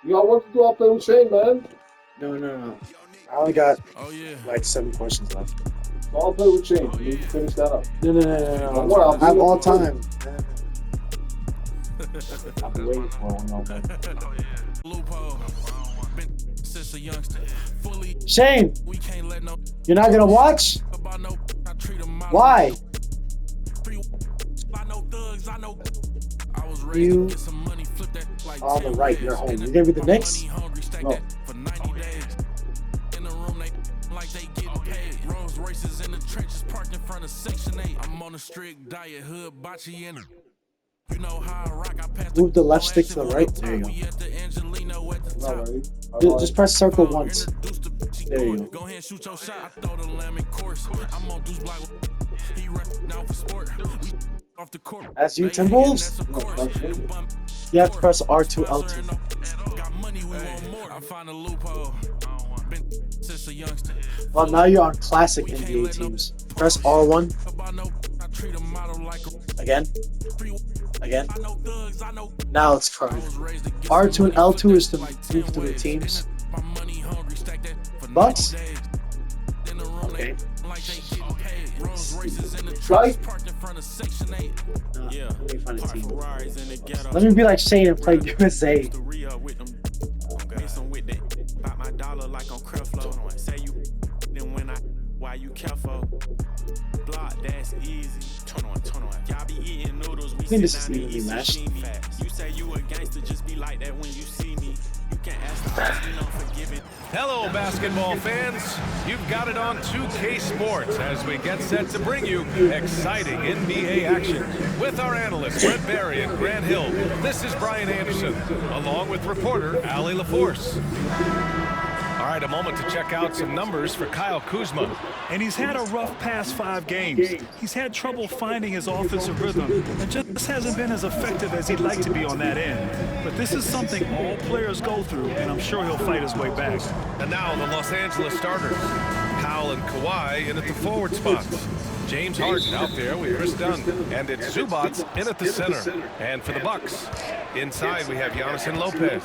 You got work to do. I'll play with Shane, man. No. I only got like 7 questions left. So I'll play with Shane. We can finish that up. No. Don't worry, I'll I have do all it. time. I've been waiting for one all day. Shane, you're not gonna watch? Why? You on the right, you're home. You're gonna be the Knicks? No. Rolls Royces in the trenches parked in front of Section 8. I'm on a strict diet, hood, bocce in it. You know how I rock, I pass Move the left stick to the right. There you go. Just press circle once. There you go. Go ahead and shoot your shot. I throw the lemon course. I'm on Deuce Block. He run down for sport. We off the court. As you Timberwolves, you have to press R2 L2. Got money, we want more. I find a loophole. Been since a youngster. Well, now you're on classic NBA teams. Press R1. Again. Now it's current. R2 and L2 is to move through the teams. Bucks? Okay. Right? Let me find a team. Let me be like Shane and play USA. Why you careful? Block, that's easy. Turn on. Y'all be eating noodles. I think this is evenly matched. You say you a gangster, just be like that when you see me. You can ask the question, you know, forgive it. Hello, basketball fans. You've got it on 2K Sports as we get set to bring you exciting NBA action. With our analysts, Brent Barry and Grant Hill, this is Brian Anderson, along with reporter Ali LaForce. All right, a moment to check out some numbers for Kyle Kuzma. And he's had a rough past 5 games. He's had trouble finding his offensive rhythm and just hasn't been as effective as he'd like to be on that end. But this is something all players go through, and I'm sure he'll fight his way back. And now the Los Angeles starters. Powell and Kawhi in at the forward spots. James Harden out there with Chris Dunn. And it's Zubats in at the center. And for the Bucks, inside we have Giannis and Lopez.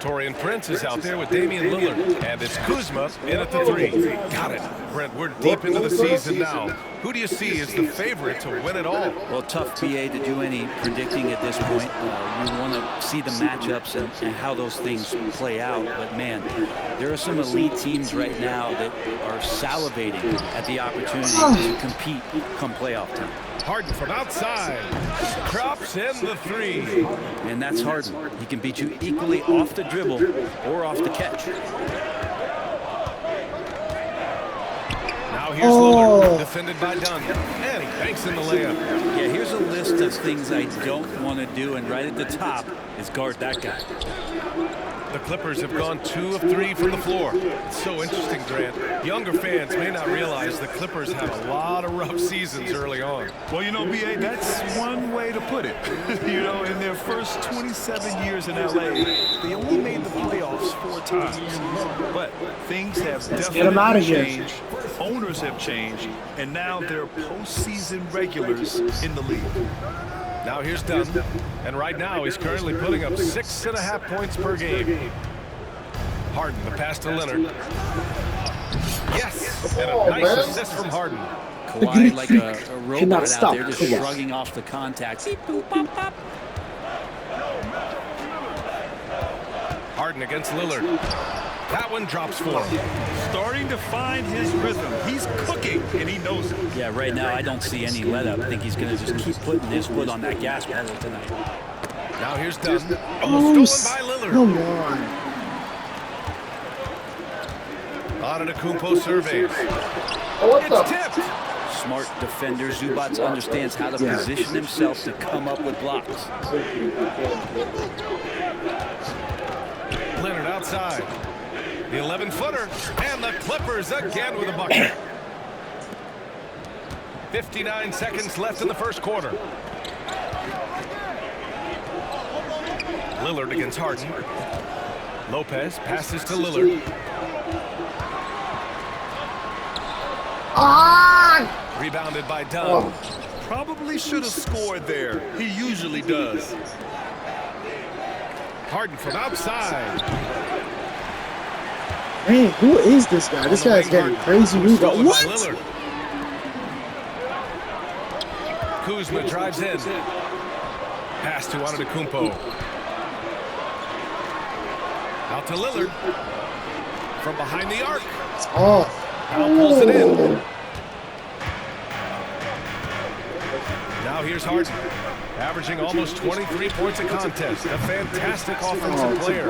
Taurean Prince is out there with Damian Lillard. And it's Kuzma in at the 3. Got it. Brent, we're deep into the season now. Who do you see as the favorite to win it all? Well, tough, BA, to do any predicting at this point. You want to see the matchups and how those things play out. But, man, there are some elite teams right now that are salivating at the opportunity to compete come playoff time. Harden from outside. Drops in the 3. And that's Harden. He can beat you equally off the dribble or off the catch. Now here's Lillard, defended by Dunn. And he banks in the layup. Yeah, here's a list of things I don't want to do, and right at the top is guard that guy. The Clippers have gone 2 of 3 from the floor. It's so interesting, Grant. Younger fans may not realize the Clippers had a lot of rough seasons early on. Well, you know, BA, that's one way to put it. You know, in their first 27 years in LA, they only made the playoffs 4 times. But things have Get them out of definitely here. changed. Owners have changed, and now they're postseason regulars in the league. Now here's Dunn, and right now he's currently putting up 6.5 points per game. Harden, the pass to Leonard. Yes, and a nice assist from Harden. Kawhi like a robot Cannot out stop. there just Come on. shrugging off the contact. Beep, boop, pop, pop. Harden against Lillard. That one drops for him. Starting to find his rhythm. He's cooking, and he knows it. Yeah, right now I don't see any let up. I think he's going to just keep putting his foot on that gas pedal tonight. Now here's Dunn. Oh, stolen by Lillard. Come on. Antetokounmpo surveys. Oh, what It's the? tipped. Smart defender. Zubats understands how to position himself to come up with blocks. Leonard outside. The 11-footer. And the Clippers again with a bucket. 59 seconds left in the first quarter. Lillard against Harden. Lopez passes to Lillard. Rebounded by Dunn. Probably should have scored there. He usually does. Harden from outside. Man, who is this guy? This guy's getting crazy rebound. Stolen by What? Lillard. Kuzma drives in. Pass to Antetokounmpo. Out to Lillard. From behind the arc. Oh, Now pulls it in. Now here's Harden. Averaging almost 23 points a contest. A fantastic offensive player.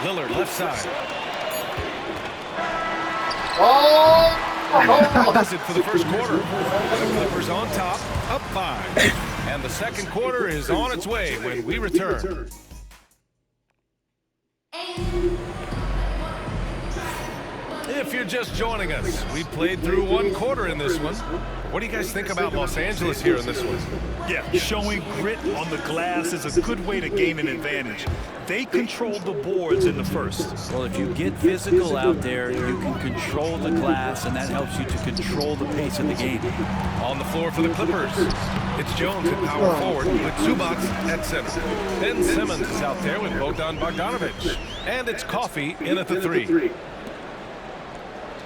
Lillard left side. That's it for the first quarter. The Clippers on top, up 5. And the second quarter is on its way when we return. If you're just joining us, we played through one quarter in this one. What do you guys think about Los Angeles here in this one? Yeah, showing grit on the glass is a good way to gain an advantage. They controlled the boards in the first. Well, if you get physical out there, you can control the glass, and that helps you to control the pace of the game. On the floor for the Clippers, it's Jones at power forward with Zubac at center. Ben Simmons is out there with Bogdan Bogdanovic. And it's Coffee in at the 3.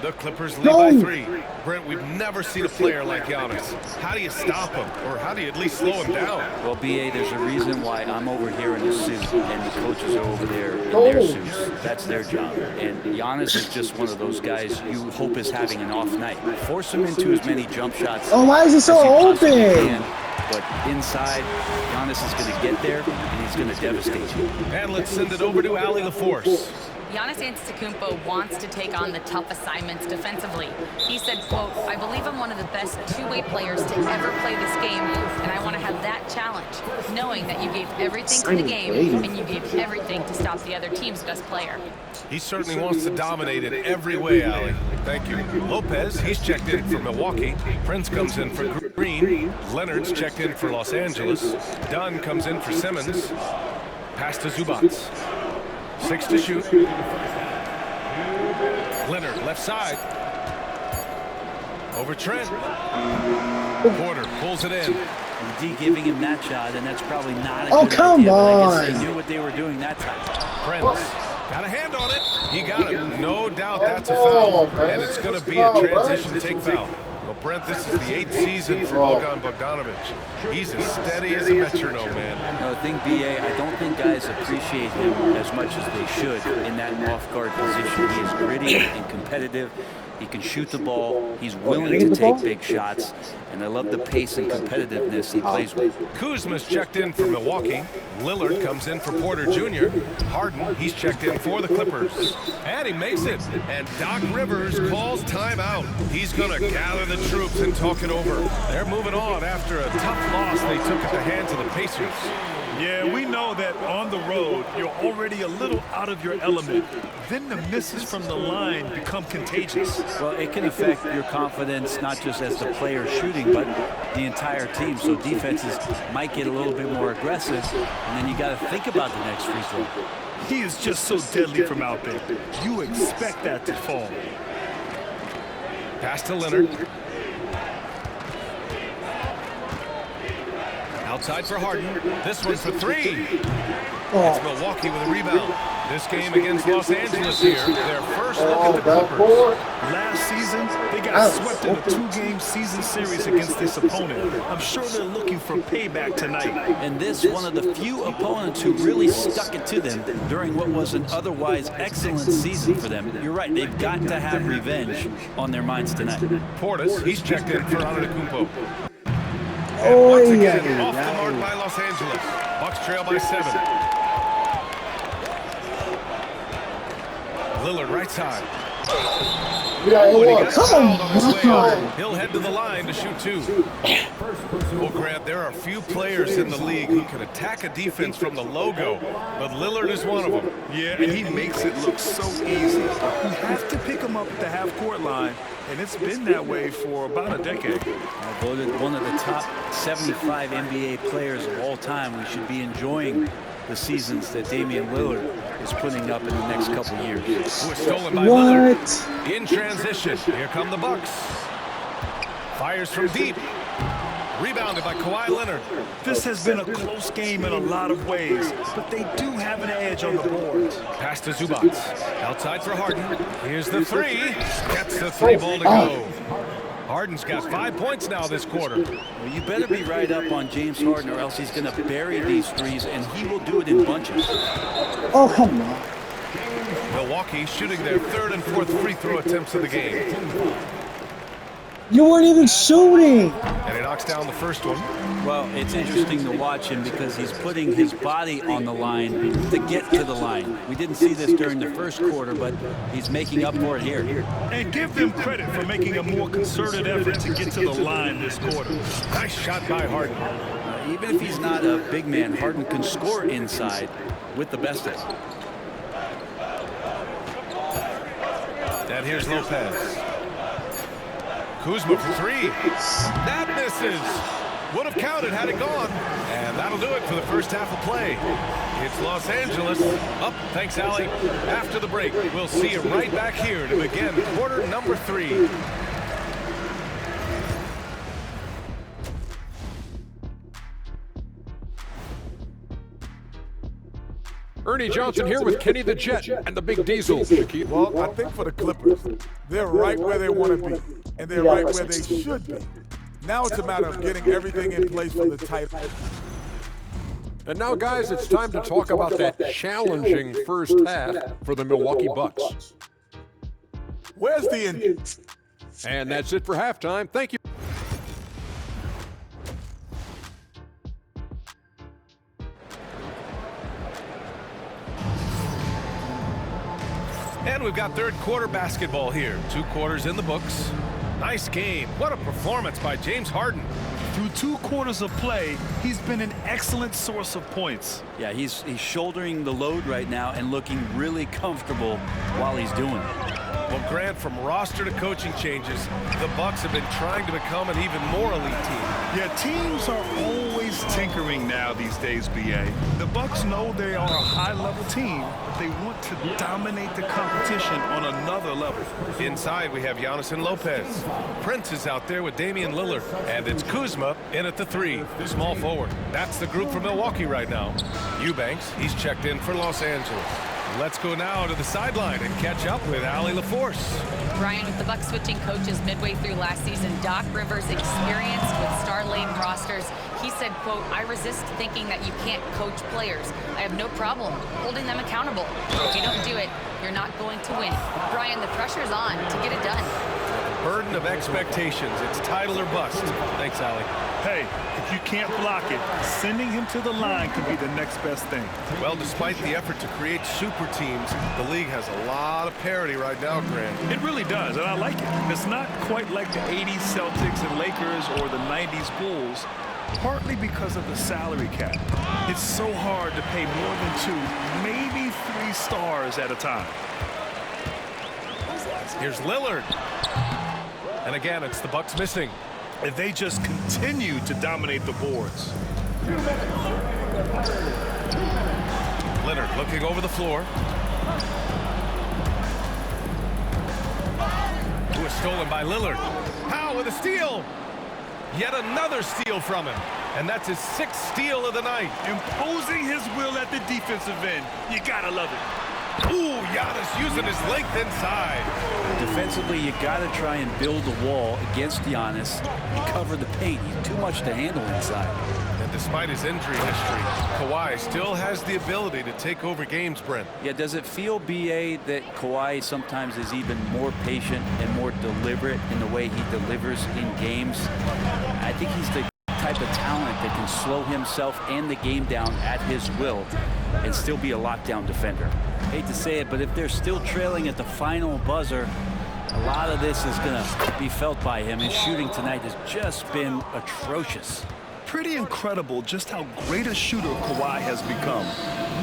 The Clippers lead by 3. Brent, we've never seen a player like Giannis. How do you stop him? Or how do you at least slow him down? Well, B.A., there's a reason why I'm over here in a suit and the coaches are over there in their suits. That's their job. And Giannis is just one of those guys you hope is having an off night. Force him into as many jump shots. oh, why is it so as you possibly open? can. But inside, Giannis is going to get there and he's going to devastate you. And let's send it over to Allie LaForce. Giannis Antetokounmpo wants to take on the tough assignments defensively. He said, quote, "I believe I'm one of the best two-way players to ever play this game, and I want to have that challenge, knowing that you gave everything to the game and you gave everything to stop the other team's best player." He certainly wants to dominate in every way, Allie. Thank you. Lopez, he's checked in for Milwaukee. Prince comes in for Green. Leonard's checked in for Los Angeles. Dunn comes in for Simmons. Pass to Zubac. 6 to shoot. Leonard, left side. Over Trent. Porter pulls it in. D giving him that shot, and that's probably not a Oh, good come idea, but I guess on. they knew what they were doing that time. Prince got a hand on it. He got it. No doubt that's a foul. And it's going to be a transition take foul. Well, Brent, this is the 8th season for Bogdan Bogdanovic. He's as steady as a metronome, man. No, I think B.A., I don't think guys appreciate him as much as they should in that off-guard position. He is gritty and competitive. He can shoot the ball. He's willing to take big shots. And I love the pace and competitiveness he plays with. Kuzma's checked in for Milwaukee. Lillard comes in for Porter Jr. Harden, he's checked in for the Clippers. And he makes it. And Doc Rivers calls timeout. He's going to gather the troops and talk it over. They're moving on after a tough loss they took at the hands of the Pacers. Yeah, we know that on the road, you're already a little out of your element. Then the misses from the line become contagious. Well, it can affect your confidence, not just as the player shooting, but the entire team. So defenses might get a little bit more aggressive, and then you got to think about the next free throw. He is just so deadly from out there. You expect that to fall. Pass to Leonard. Outside for Harden. This one for 3. It's Milwaukee with a rebound. This game against Los Angeles here. Their first look at the Clippers. Last season, they got swept in a 2-game season series against this opponent. I'm sure they're looking for payback tonight. And this one of the few opponents who really stuck it to them during what was an otherwise excellent season for them. You're right, they've got to have revenge on their minds tonight. Portis, he's checked in for Antetokounmpo. Oh, Once again, yeah. off the mark by Los Angeles. Bucks trail by 7. Lillard right side. Yeah, Oh, and he it got was. fouled on his way on. out. He'll head to the line to shoot 2. Well, Grant, there are few players in the league who can attack a defense from the logo, but Lillard is one of them. Yeah, and he makes it look so easy. You have to pick him up at the half-court line, and it's been that way for about a decade. Voted one of the top 75 NBA players of all time. We should be enjoying the seasons that Damian Lillard is putting up in the next couple years. Who is stolen by What? Lillard. In transition, here come the Bucks. Fires from deep. Rebounded by Kawhi Leonard. This has been a close game in a lot of ways, but they do have an edge on the boards. Pass to Zubac. Outside for Harden. Here's the three. Gets the three ball to go. Harden's got 5 points now this quarter. Well, you better be right up on James Harden or else he's going to bury these threes, and he will do it in bunches. Oh, come on. Milwaukee shooting their third and fourth free throw attempts of the game. You weren't even shooting. And he knocks down the first one. Well, it's interesting to watch him because he's putting his body on the line to get to the line. We didn't see this during the first quarter, but he's making up for it here. And give them credit for making a more concerted effort to get to the line this quarter. Nice shot by Harden. Even if he's not a big man, Harden can score inside with the best of it. And here's Lopez. Kuzma for three. That misses. Would have counted had it gone. And that'll do it for the first half of play. It's Los Angeles. Up, thanks, Allie. After the break, we'll see you right back here to begin quarter number 3. Ernie Johnson here with Kenny the Jet and the Big Diesel. Well, I think for the Clippers, they're right where they want to be, and they're right where they should be. Now it's a matter of getting everything in place for the title. And now, guys, it's time to talk about that challenging first half for the Milwaukee Bucks. Where's the end? And that's it for halftime. Thank you. And we've got third quarter basketball here. 2 quarters in the books. Nice game. What a performance by James Harden. Through 2 quarters of play, he's been an excellent source of points. Yeah, he's shouldering the load right now and looking really comfortable while he's doing it. Well, Grant, from roster to coaching changes, the Bucks have been trying to become an even more elite team. Yeah, teams are always tinkering now these days, B.A. The Bucks know they are a high-level team, but they want to dominate the competition on another level. Inside, we have Giannis and Lopez. Prince is out there with Damian Lillard. And it's Kuzma in at the 3, the small forward. That's the group for Milwaukee right now. Eubanks, he's checked in for Los Angeles. Let's go now to the sideline and catch up with Allie LaForce. Brian, with the Bucks switching coaches midway through last season, Doc Rivers, experienced with star-laden rosters, he said, quote, "I resist thinking that you can't coach players. I have no problem holding them accountable. If you don't do it, you're not going to win." Brian, the pressure's on to get it done. Burden of expectations. It's title or bust. Thanks, Allie. Hey, if you can't block it, sending him to the line could be the next best thing. Well, despite the effort to create super teams, the league has a lot of parity right now, Grant. It really does, and I like it. It's not quite like the 80s Celtics and Lakers or the 90s Bulls, partly because of the salary cap. It's so hard to pay more than 2, maybe 3 stars at a time. Here's Lillard. And again, it's the Bucks missing. If they just continue to dominate the boards. Leonard looking over the floor. It was stolen by Lillard. Powell with a steal. Yet another steal from him. And that's his 6th steal of the night. Imposing his will at the defensive end. You gotta love it. Ooh, Giannis using his length inside. Defensively, you got to try and build a wall against Giannis and cover the paint. He's too much to handle inside. And despite his injury history, Kawhi still has the ability to take over games, Brent. Yeah, does it feel, B.A., that Kawhi sometimes is even more patient and more deliberate in the way he delivers in games? I think he's the type of talent that can slow himself and the game down at his will and still be a lockdown defender. Hate to say it, but if they're still trailing at the final buzzer, a lot of this is going to be felt by him. His shooting tonight has just been atrocious. Pretty incredible just how great a shooter Kawhi has become.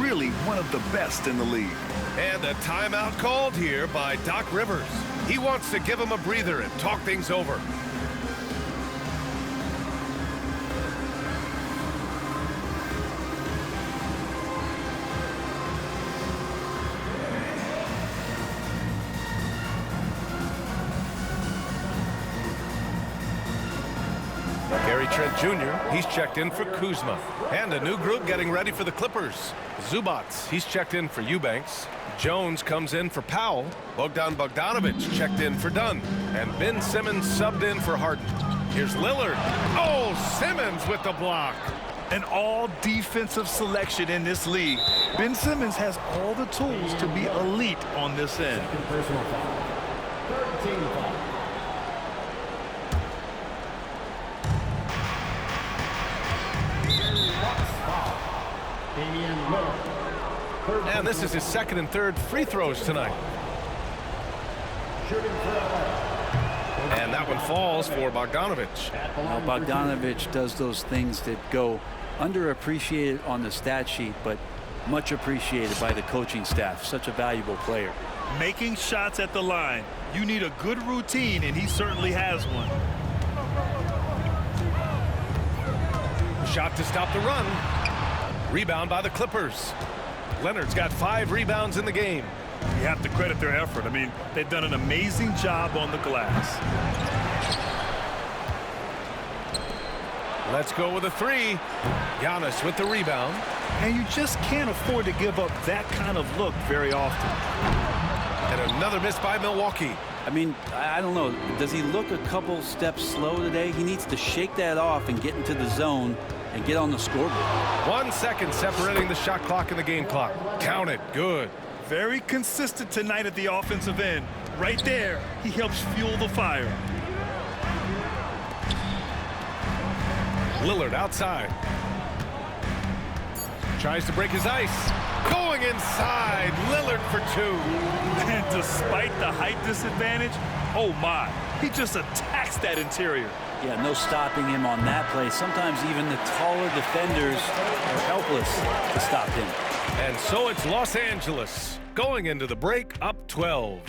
Really one of the best in the league. And a timeout called here by Doc Rivers. He wants to give him a breather and talk things over. Trent Jr., he's checked in for Kuzma. And a new group getting ready for the Clippers. Zubac, he's checked in for Eubanks. Jones comes in for Powell. Bogdan Bogdanovic checked in for Dunn. And Ben Simmons subbed in for Harden. Here's Lillard. Oh, Simmons with the block. An all-defensive selection in this league. Ben Simmons has all the tools to be elite on this end. Personal foul. 13 foul. Damian Lillard. And this is his second and third free throws tonight. Shooting for LA. And that one falls for Bogdanovic. Well, Bogdanovic does those things that go underappreciated on the stat sheet, but much appreciated by the coaching staff. Such a valuable player. Making shots at the line. You need a good routine, and he certainly has one. Shot to stop the run. Rebound by the Clippers. Leonard's got 5 rebounds in the game. You have to credit their effort. I mean, they've done an amazing job on the glass. Let's go with a 3. Giannis with the rebound. And you just can't afford to give up that kind of look very often. And another miss by Milwaukee. I mean, I don't know. Does he look a couple steps slow today? He needs to shake that off and get into the zone and get on the scoreboard. 1 second separating the shot clock and the game clock. Count it. Good. Very consistent tonight at the offensive end. Right there, he helps fuel the fire. Lillard outside. Tries to break his ice. Going inside. Lillard for 2. And despite the height disadvantage, oh my, he just attacks that interior. Yeah, no stopping him on that play. Sometimes even the taller defenders are helpless to stop him. And so it's Los Angeles going into the break up 12.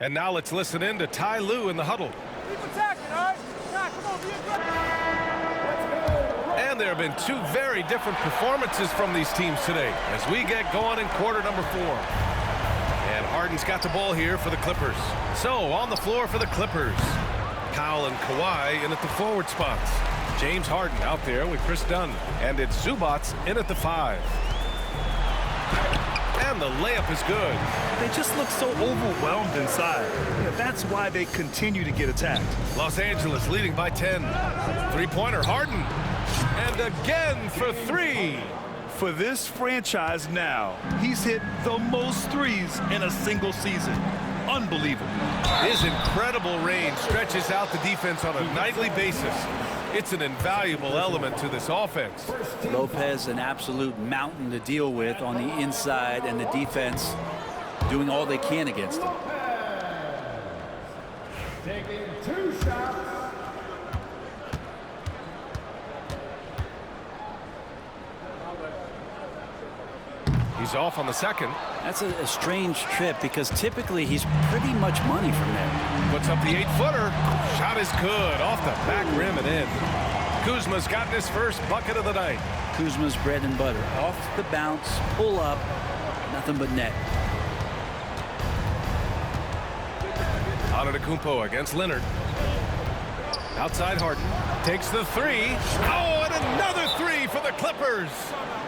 And now let's listen in to Ty Lue in the huddle. Keep attacking, all right? Nah, come on, be aggressive. And there have been 2 very different performances from these teams today as we get going in quarter number 4. And Harden's got the ball here for the Clippers. So on the floor for the Clippers, Powell and Kawhi in at the forward spots. James Harden out there with Chris Dunn. And it's Zubac in at the 5. And the layup is good. They just look so overwhelmed inside. Yeah, that's why they continue to get attacked. Los Angeles leading by 10. Three-pointer, Harden. And again for 3. For this franchise now, he's hit the most threes in a single season. Unbelievable. His incredible range stretches out the defense on a nightly basis. It's an invaluable element to this offense. Lopez, an absolute mountain to deal with on the inside, and the defense doing all they can against him. Taking 2 shots. He's off on the second. That's a strange trip because typically he's pretty much money from there. Puts up the 8-footer. Shot is good. Off the back rim and in. Kuzma's gotten his first bucket of the night. Kuzma's bread and butter. Off the bounce, pull up, nothing but net. Antetokounmpo against Leonard. Outside Harden. Takes the 3. Oh, and another 3 for the Clippers.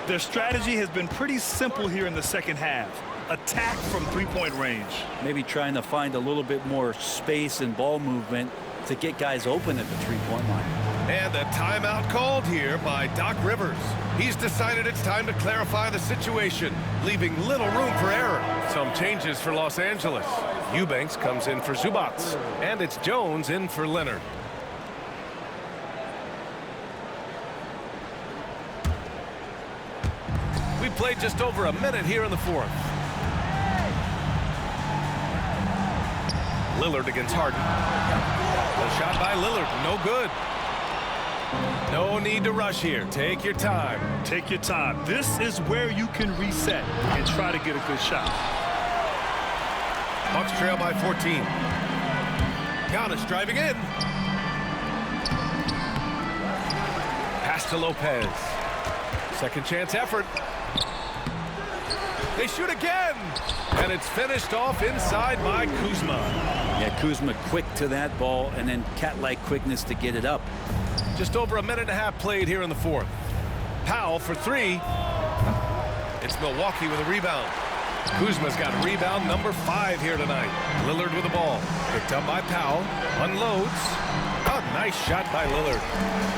Their strategy has been pretty simple here in the second half. Attack from three-point range. Maybe trying to find a little bit more space and ball movement to get guys open at the three-point line. And a timeout called here by Doc Rivers. He's decided it's time to clarify the situation, leaving little room for error. Some changes for Los Angeles. Eubanks comes in for Zubac, and it's Jones in for Leonard. We played just over a minute here in the 4th. Lillard against Harden. The shot by Lillard, no good. No need to rush here. Take your time. Take your time. This is where you can reset and try to get a good shot. Bucks trail by 14. Giannis driving in. Pass to Lopez. Second chance effort. They shoot again. And it's finished off inside by Kuzma. Yeah, Kuzma quick to that ball and then cat-like quickness to get it up. Just over a minute and a half played here in the fourth. Powell for three. It's Milwaukee with a rebound. Kuzma's got rebound number 5 here tonight. Lillard with the ball. Picked up by Powell. Unloads. A nice shot by Lillard.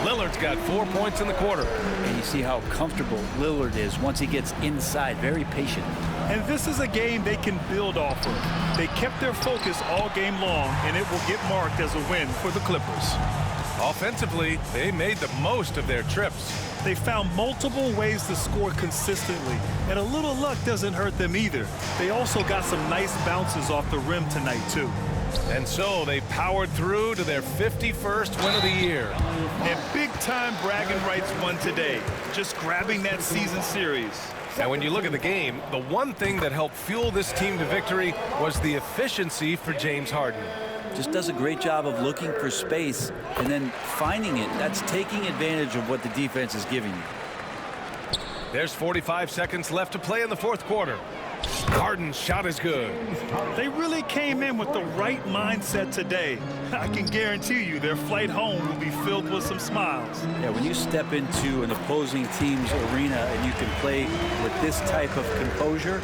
Lillard's got 4 points in the quarter. And you see how comfortable Lillard is once he gets inside. Very patient. And this is a game they can build off of. They kept their focus all game long, and it will get marked as a win for the Clippers. Offensively, they made the most of their trips. They found multiple ways to score consistently, and a little luck doesn't hurt them either. They also got some nice bounces off the rim tonight, too. And so they powered through to their 51st win of the year. And big-time bragging rights won today, just grabbing that season series. And when you look at the game, the one thing that helped fuel this team to victory was the efficiency for James Harden. Just does a great job of looking for space and then finding it. That's taking advantage of what the defense is giving you. There's 45 seconds left to play in the fourth quarter. Harden's shot is good. They really came in with the right mindset today. I can guarantee you their flight home will be filled with some smiles. Yeah, when you step into an opposing team's arena and you can play with this type of composure,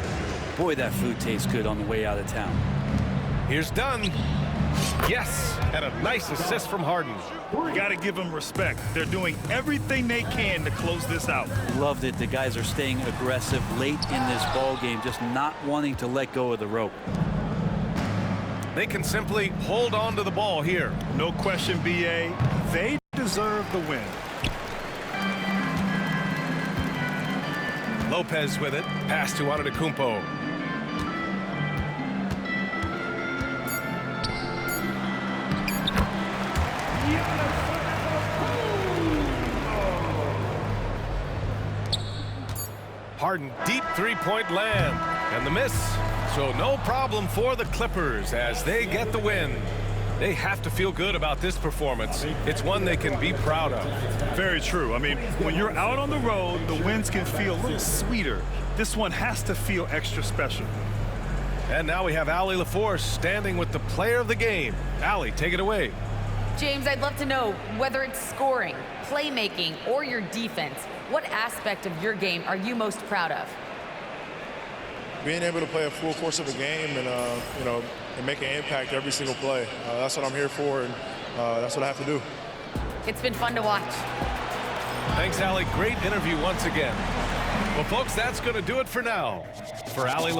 boy, that food tastes good on the way out of town. Here's Dunn. Yes, and a nice assist from Harden. You got to give them respect. They're doing everything they can to close this out. Loved it. The guys are staying aggressive late in this ball game, just not wanting to let go of the rope. They can simply hold on to the ball here. No question, BA. They deserve the win. Lopez with it. Pass to Antetokounmpo. Harden, deep three-point land. And the miss. So no problem for the Clippers as they get the win. They have to feel good about this performance. It's one they can be proud of. Very true. I mean, when you're out on the road, the wins can feel a little sweeter. This one has to feel extra special. And now we have Allie LaForce standing with the player of the game. Allie, take it away. James, I'd love to know whether it's scoring, playmaking, or your defense. What aspect of your game are you most proud of? Being able to play a full course of a game and, and make an impact every single play. That's what I'm here for, and that's what I have to do. It's been fun to watch. Thanks, Allie. Great interview once again. Well, folks, that's going to do it for now. For Allie LaForce.